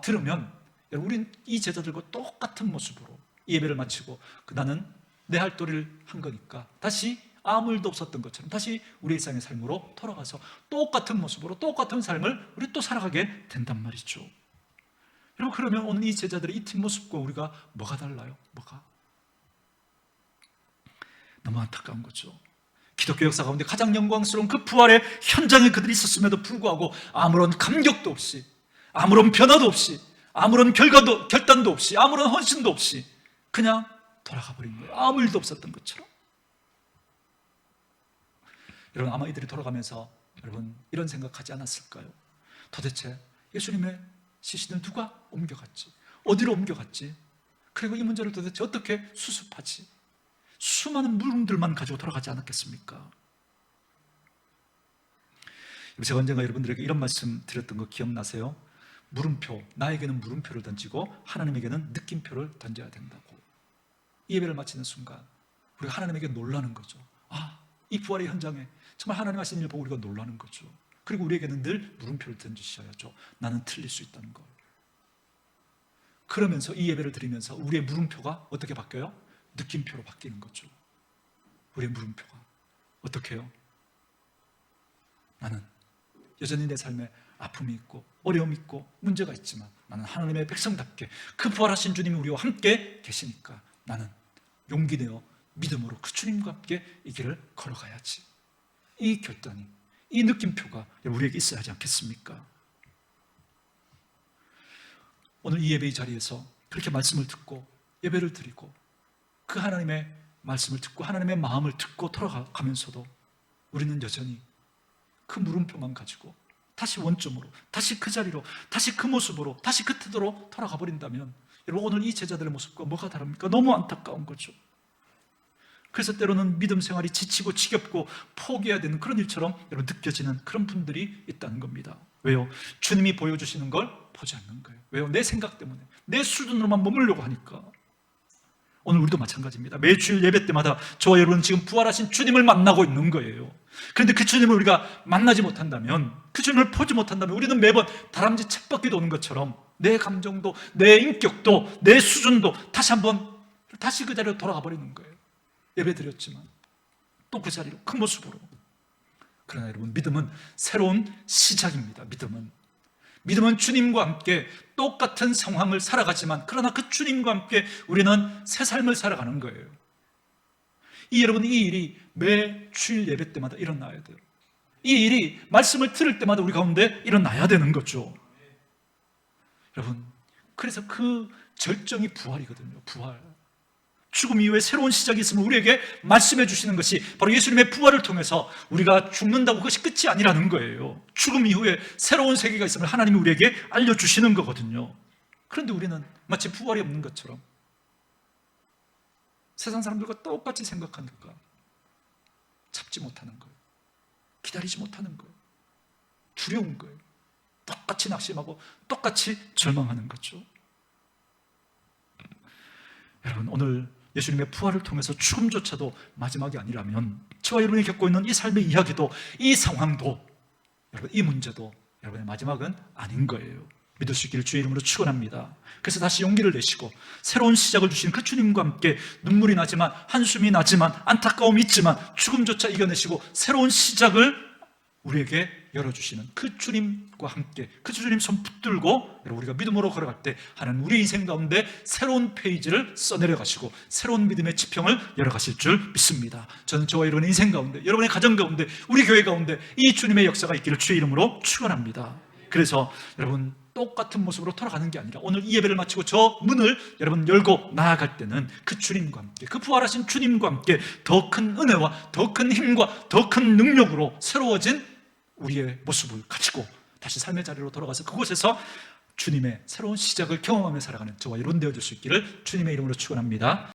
들으면 우리는 이 제자들과 똑같은 모습으로 이 예배를 마치고 나는 내 할 도리를 한 거니까 다시 아무 일도 없었던 것처럼 다시 우리 일상의 삶으로 돌아가서 똑같은 모습으로 똑같은 삶을 우리 또 살아가게 된단 말이죠. 여러분, 그러면 오늘 이 제자들의 이 뒷모습과 우리가 뭐가 달라요? 뭐가? 너무 안타까운 거죠. 기독교 역사 가운데 가장 영광스러운 그 부활의 현장에 그들이 있었음에도 불구하고 아무런 감격도 없이, 아무런 변화도 없이, 아무런 결단도 없이, 아무런 헌신도 없이 그냥 돌아가 버린 거예요. 아무 일도 없었던 것처럼. 여러분, 아마 이들이 돌아가면서 여러분 이런 생각하지 않았을까요? 도대체 예수님의 시신을 누가 옮겨갔지? 어디로 옮겨갔지? 그리고 이 문제를 도대체 어떻게 수습하지? 수많은 물음들만 가지고 돌아가지 않았겠습니까? 제가 언젠가 여러분들에게 이런 말씀 드렸던 거 기억나세요? 물음표, 나에게는 물음표를 던지고 하나님에게는 느낌표를 던져야 된다고. 이 예배를 마치는 순간 우리가 하나님에게 놀라는 거죠. 이 부활의 현장에 정말 하나님 하신 일 보고 우리가 놀라는 거죠. 그리고 우리에게는 늘 물음표를 던지셔야죠. 나는 틀릴 수 있다는 걸. 그러면서 이 예배를 드리면서 우리의 물음표가 어떻게 바뀌어요? 느낌표로 바뀌는 거죠. 우리의 물음표가 어떻게 해요? 나는 여전히 내 삶에 아픔이 있고 어려움이 있고 문제가 있지만 나는 하나님의 백성답게 그 부활하신 주님이 우리와 함께 계시니까 나는 용기 내어 믿음으로 그 주님과 함께 이 길을 걸어가야지. 이 결단이, 이 느낌표가 우리에게 있어야 하지 않겠습니까? 오늘 이 예배의 자리에서 그렇게 말씀을 듣고 예배를 드리고 그 하나님의 말씀을 듣고 하나님의 마음을 듣고 돌아가면서도 우리는 여전히 그 물음표만 가지고 다시 원점으로, 다시 그 자리로, 다시 그 모습으로, 다시 그 태도로 돌아가 버린다면 여러분, 오늘 이 제자들의 모습과 뭐가 다릅니까? 너무 안타까운 거죠. 그래서 때로는 믿음 생활이 지치고 지겹고 포기해야 되는 그런 일처럼 여러분 느껴지는 그런 분들이 있다는 겁니다. 왜요? 주님이 보여주시는 걸 보지 않는 거예요. 왜요? 내 생각 때문에, 내 수준으로만 머물려고 하니까. 오늘 우리도 마찬가지입니다. 매주일 예배 때마다 저와 여러분은 지금 부활하신 주님을 만나고 있는 거예요. 그런데 그 주님을 우리가 만나지 못한다면, 그 주님을 보지 못한다면 우리는 매번 다람쥐 쳇바퀴 도는 것처럼 내 감정도, 내 인격도, 내 수준도 다시 그 자리로 돌아가 버리는 거예요. 예배 드렸지만 또 그 자리로, 그 모습으로. 그러나 여러분, 믿음은 새로운 시작입니다. 믿음은 주님과 함께 똑같은 상황을 살아가지만 그러나 그 주님과 함께 우리는 새 삶을 살아가는 거예요. 여러분, 이 일이 매 주일 예배 때마다 일어나야 돼요. 이 일이 말씀을 들을 때마다 우리 가운데 일어나야 되는 거죠. 여러분, 그래서 그 절정이 부활이거든요. 부활. 죽음 이후에 새로운 시작이 있음을 우리에게 말씀해 주시는 것이 바로 예수님의 부활을 통해서 우리가 죽는다고 그것이 끝이 아니라는 거예요. 죽음 이후에 새로운 세계가 있음을 하나님이 우리에게 알려주시는 거거든요. 그런데 우리는 마치 부활이 없는 것처럼 세상 사람들과 똑같이 생각하니까 잡지 못하는 거예요. 기다리지 못하는 거예요. 두려운 거예요. 똑같이 낙심하고 똑같이 절망하는 거죠. 여러분, 오늘 예수님의 부활을 통해서 죽음조차도 마지막이 아니라면 저와 여러분이 겪고 있는 이 삶의 이야기도, 이 상황도, 여러분, 이 문제도 여러분의 마지막은 아닌 거예요. 믿을 수 있기를 주의 이름으로 축원합니다. 그래서 다시 용기를 내시고 새로운 시작을 주시는 그 주님과 함께 눈물이 나지만, 한숨이 나지만, 안타까움이 있지만 죽음조차 이겨내시고 새로운 시작을 우리에게 열어주시는 그 주님과 함께, 그 주님 손 붙들고 우리가 믿음으로 걸어갈 때 하나님 우리 인생 가운데 새로운 페이지를 써내려 가시고 새로운 믿음의 지평을 열어가실 줄 믿습니다. 저는 저와 여러분의 인생 가운데, 여러분의 가정 가운데, 우리 교회 가운데 이 주님의 역사가 있기를 주의 이름으로 축원합니다. 그래서 여러분, 똑같은 모습으로 돌아가는 게 아니라 오늘 이 예배를 마치고 저 문을 여러분 열고 나아갈 때는 그 주님과 함께, 그 부활하신 주님과 함께 더 큰 은혜와 더 큰 힘과 더 큰 능력으로 새로워진 우리의 모습을 가지고 다시 삶의 자리로 돌아가서 그곳에서 주님의 새로운 시작을 경험하며 살아가는 저와 여러분 되어줄 수 있기를 주님의 이름으로 축원합니다.